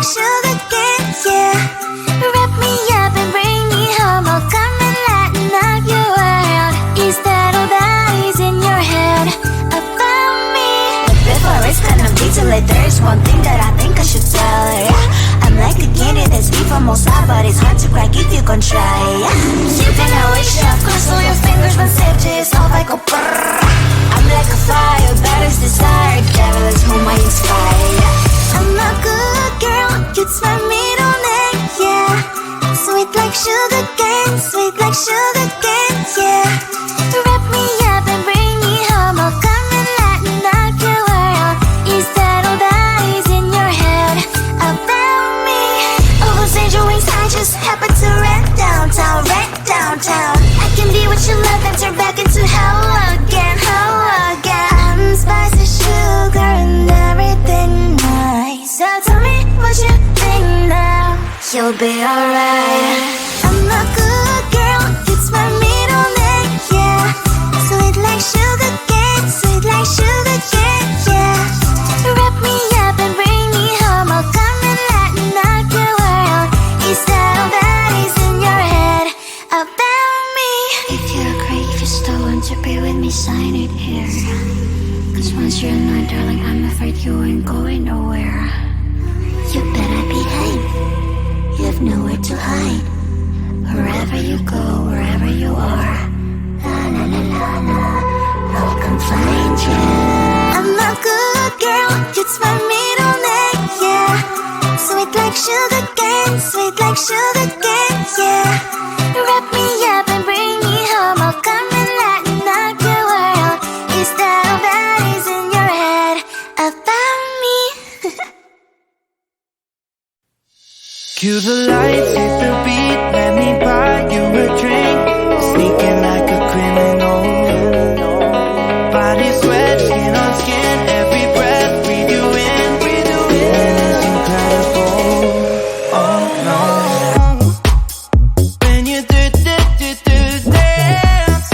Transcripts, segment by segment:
like sugar cane, yeah. Wrap me up and bring me home. I'll come and lighten up your world. Is that all that is in your head about me? But before it's gonna be too late, there's one thing that I think I should tell her, yeah. I'm like the candy that's sweet from outside, but it's hard to crack if you can try, yeah. You can always shove, cross all your fingers when safety is off, I go brrrr. I'm like a fire, batters desire, devil is whom I inspire, yeah. I'm a good girl, it's my middle name, yeah. Sweet like sugar cane, sweet like sugar cane, yeah. Wrap me up and bring me home, I'll come and lighten up your world. Is that all that is in your head about me? Over angel wings, I just happen to rent downtown, rent downtown. I can be what you love and turn back into hell again, hell again. Spicy sugar and everything nice. So tell me what you think now. You'll be alright. I'm a good girl, it's my middle name, yeah. Sweet like sugar cane, sweet like sugar cane, yeah. Wrap me up and bring me home, I'll come and lighten up your world. Is that all that is in your head about me? If you agree, if you still want to be with me, sign it here. Cause once you're mine, darling, I'm afraid you ain't going nowhere. You better behave, you have nowhere to hide. Wherever you go, wherever you are, la la la la la, I'll come find you. I'm a good girl, it's my middle name, yeah. Sweet like sugar cane, sweet like sugar cane, yeah. Wrap me up and bring me home, I'll come and lighten up your world. Is that all that is in your head about me? Cue the lights, hit the beat, let me buy you a drink. Sneaking like a criminal. Body sweat, skin on skin, every breath, breathe you in, breathe you in. It's incredible, oh no. When you do dance,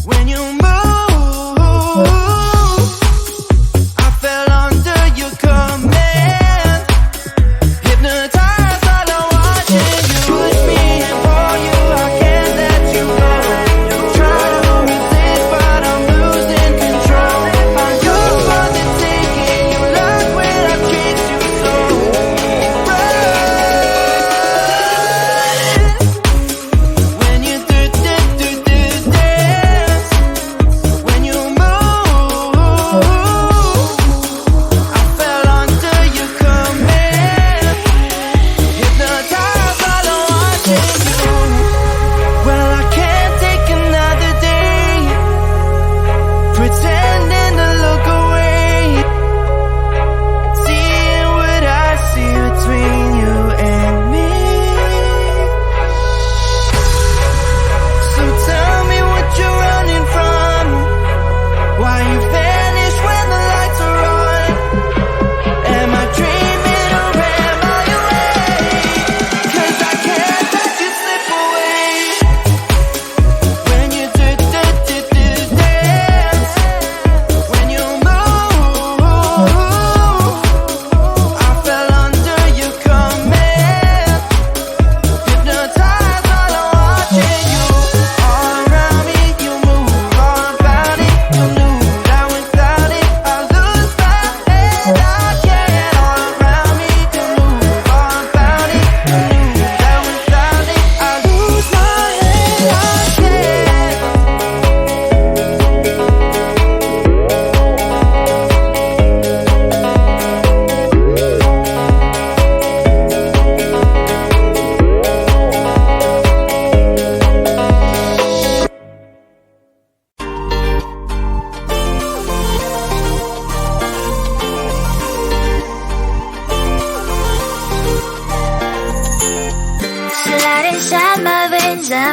when you move, I fell under your command, hypnotized.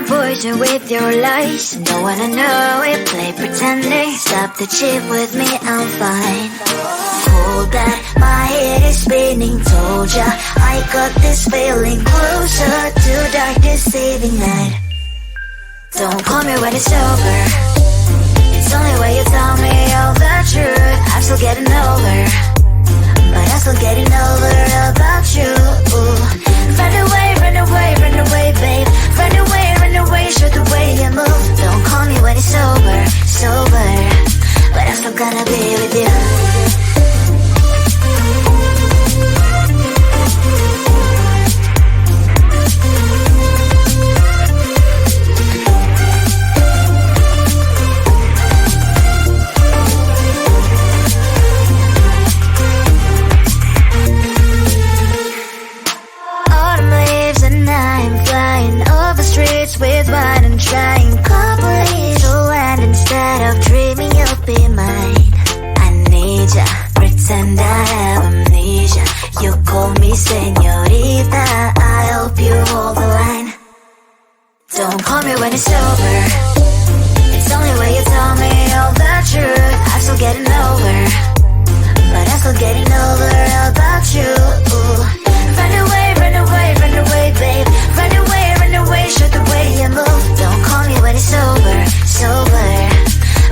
and poison with your lies. Don't wanna know it, play pretending. Stop the chip with me, I'm fine. Hold that, my head is spinning. Told ya, I got this feeling closer to dark deceiving night. Don't call me when it's over. It's only when you tell me all the truth. I'm still getting over, but I'm still getting over about you. pretend I have amnesia. You call me señorita, I hope you hold the line. Don't call me when it's over. It's only when you tell me all the truth. I'm still getting over, but I'm still getting over about you. Run away, run away, run away, babe. Run away, show the way you move. Don't call me when it's over, sober,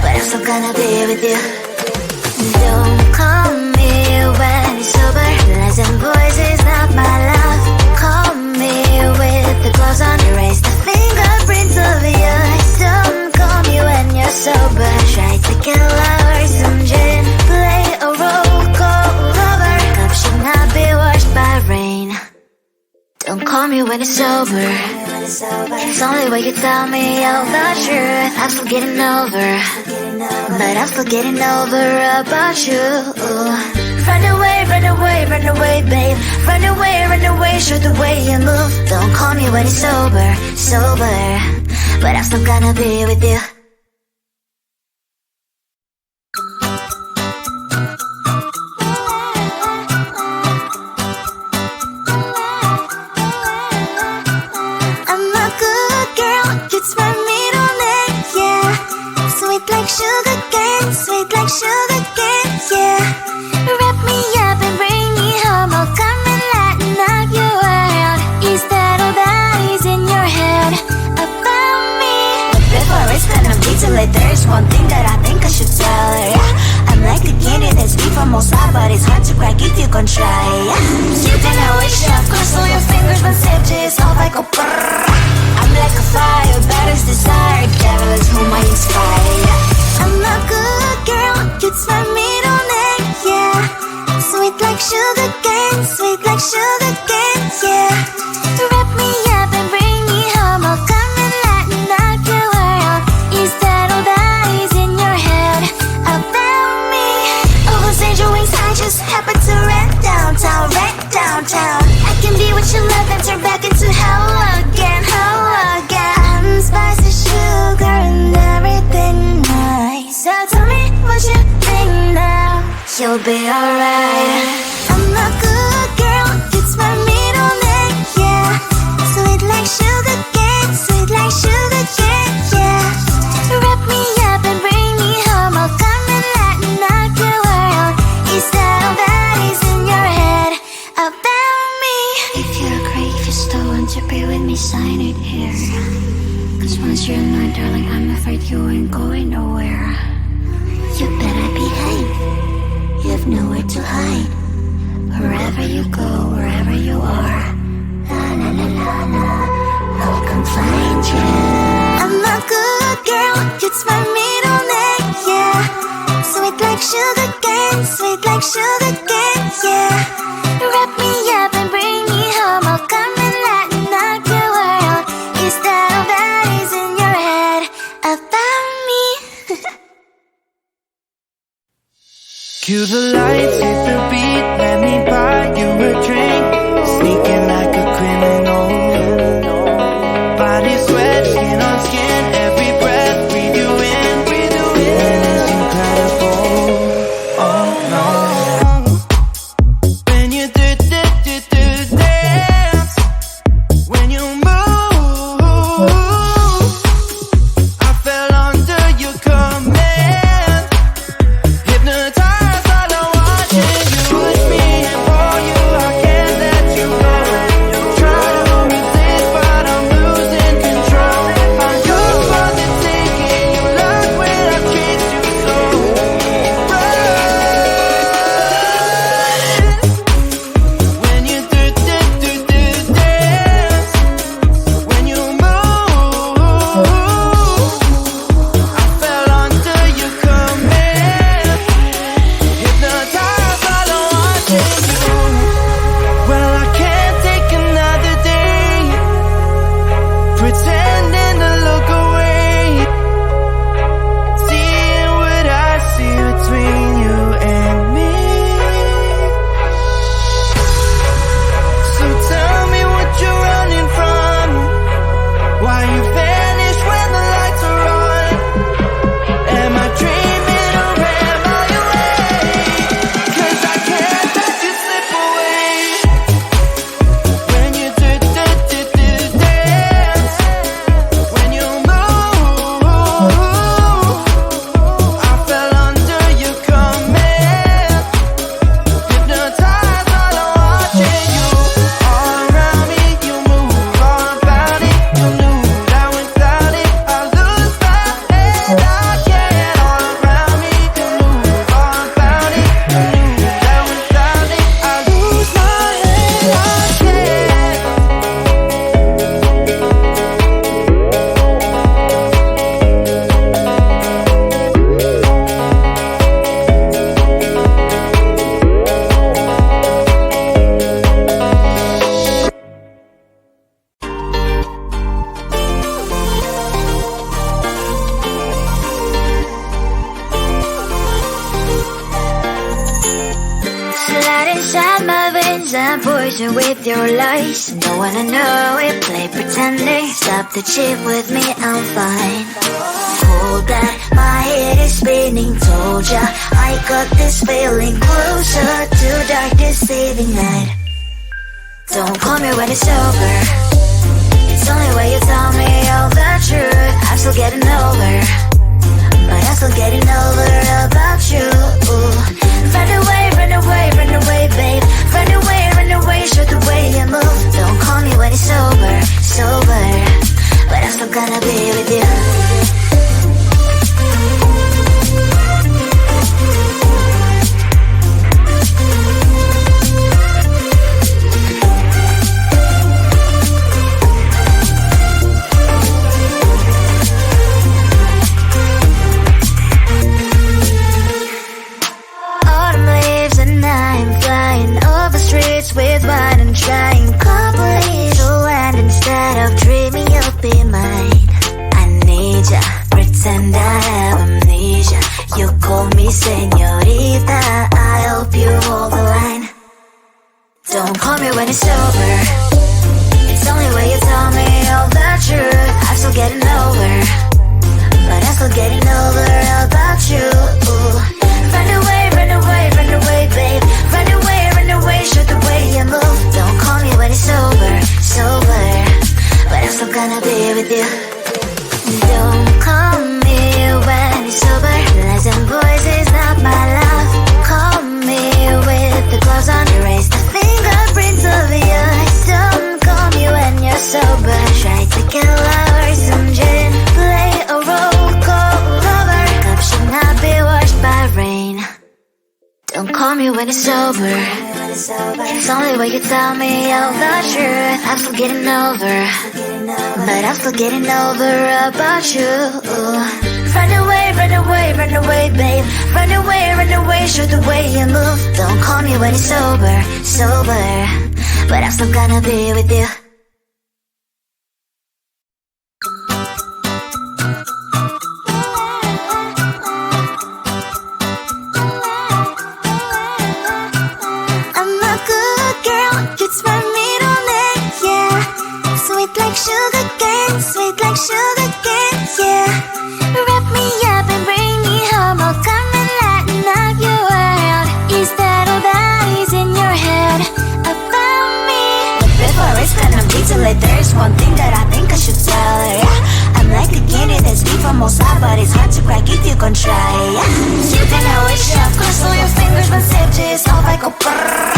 but I'm still gonna be with you. Don't call me when it's over. Lies and boys is not my love. Call me with the gloves on. Erase the fingerprints of yours. Don't call me when you're sober. Try to kill our some gin. Play a roll call lover. Cup should not be washed by rain. Don't call me when it's over. It's only when you tell me all the truth. I'm still getting over, but I'm still getting over about you. Run away, run away, run away, babe. Run away, show the way you move. Don't call me when it's over, sober, but I'm still gonna be with you. I'm a good girl, it's my middle name, yeah. Sweet like sugar cane, sweet like sugar cane, yeah. Wrap me up and bring me home, I'll come and lighten up your world. Is that all that is in your head about me? But before I spend a detail, there's one thing that I think I should tell her, yeah. I'm like the candy that's deep from outside, but it's hard to crack if you can try, yeah. You think I wish you have crossed all your fingers, but safety is off, I go brrrr. I'm like a fire, battles desire, devil is whom I inspire. I'm a good girl, it's my middle name, yeah. Sweet like sugar cane, sweet like sugar cane, yeah. Wrap me up and bring me home, I'll come and lighten up your world. Is that all that is in your head about me? Oh, those angel wings, I just happen to rent downtown, I can be what you love and turn back into hell again, I'm spicy sugar and everything nice. So tell me what you think now. You'll be alright. I'm a good girl, it's my middle name, yeah. Sweet like sugar cane, sweet like sugar cane, yeah. Wrap me up and bring me home, I'll come and lighten up your world. Is that all that is in your head about me? If you're great, if you still want to be with me, sign it here. Cause once you're not, darling, I'm afraid you ain't going nowhere. You better behave, you have nowhere to hide. Wherever you go, wherever you are, la la la la la, I'll come find you. I'm a good girl, it's my middle name, yeah. Sweet like sugar cane, sweet like sugar cane, yeah. Wrap me up and bring me home, I'll come and lighten up your world. Is that all that is in your head about me? Cue the lights, hit the beat, let me buy you a drink. Sneaking like a criminal. Body sweat, skin on skin, every breath, breathe you in. Feeling is incredible. Oh no. When you do dance, when you move, I fell under your command. Hypnotized, all I want poison with your lies. Don't wanna know it, play pretending. Stop the cheat with me, I'm fine. Hold that, my head is spinning. Told ya, I got this feeling. Closer to dark deceiving night. Don't call me when it's over. It's only when you tell me all the truth. I'm still getting over, but I'm still getting over about you. Run away, run away, run away, babe. Run away, show the way you move. Don't call me when it's sober, sober, but I'm still gonna be with you. With wine and trying complete to land instead of dreaming you'll be mine. I need ya, pretend I have amnesia. You call me señorita, I hope you hold the line. Don't call me when it's over. It's only when you tell me all the truth. I'm still getting over, but I'm still getting over about you. Run away, run away, run away, babe. Run away, show the way you move. Don't call me when it's sober, sober, but I'm still gonna be with you. Don't call me when it's sober. Lies and voices, not my love. Call me with the gloves on. Erase the fingerprints of your eyes. Don't call me when you're sober. Try to kill our some gin. Play a role called lover. Cup should not be washed by rain. Don't call me when it's sober. It's only when you tell me all the truth. I'm still getting over, but I'm still getting over about you. Run away, run away, run away, babe. Run away, show the way you move. Don't call me when it's sober, sober, but I'm still gonna be with you. Sugar cane, sweet like sugar cane, yeah. Wrap me up and bring me home. I'll come and lighten up your world. Is that all that is in your head about me? But before it's gonna be too late, there's one thing that I think I should tell her, yeah. I'm like a candy that's deep from outside, but it's hard to crack if you can try, yeah. You can always shove, cross all your fingers, but safety is off, I go brrrr.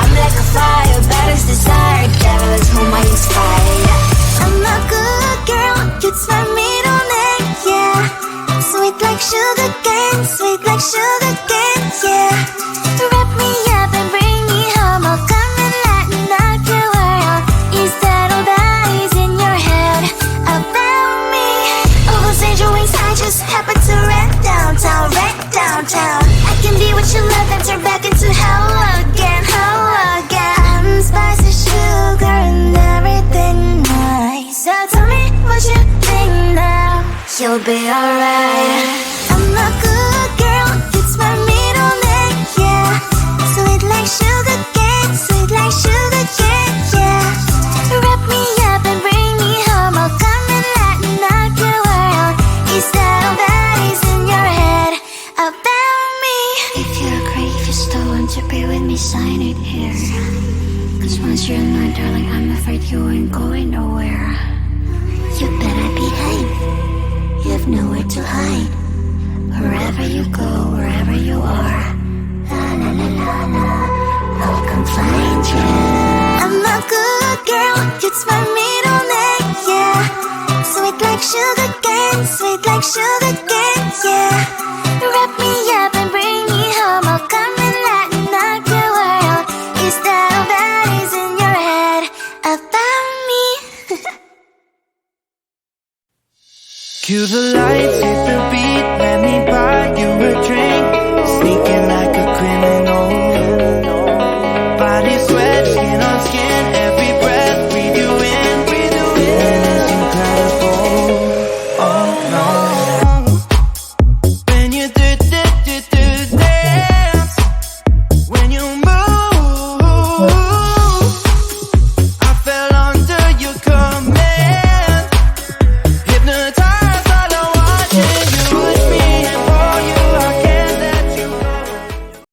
I'm like a fire, battles desire, devil is whom I inspire, yeah. I'm a good girl, it's my middle name, yeah. Sweet like sugar cane, sweet like sugar cane, yeah. Wrap me up and bring me home. I'll come and lighten up your world. Is that all that is in your head about me? Almost angel wings, I just happen to rent downtown, rent downtown. I can be what you love and turn back into hell again, hell again. I'm spicy sugar and everything nice. So tell me what you think now. You'll be alright. I'm a good girl, it's my middle name, yeah. Sweet like sugar cane, sweet like sugar cane, yeah. Wrap me up and bring me home. I'll come and lighten up your world. Is that all that is in your head about me? If you agree, if you still want to be with me, sign it here. Cause once you're in line, darling, I'm afraid you ain't going nowhere. You better behave, you have nowhere to hide. Wherever you go, wherever you are, la la la la la, I'll come find you. I'm a good girl, it's my middle name, yeah. Sweet like sugar cane, sweet like sugar cane, yeah. Wrap me up and bring me home. I'll come and lighten up your world. Is that all that is in your head about me? Cue the lights, hit the beat, let me buy you a drink. Sneaking like a criminal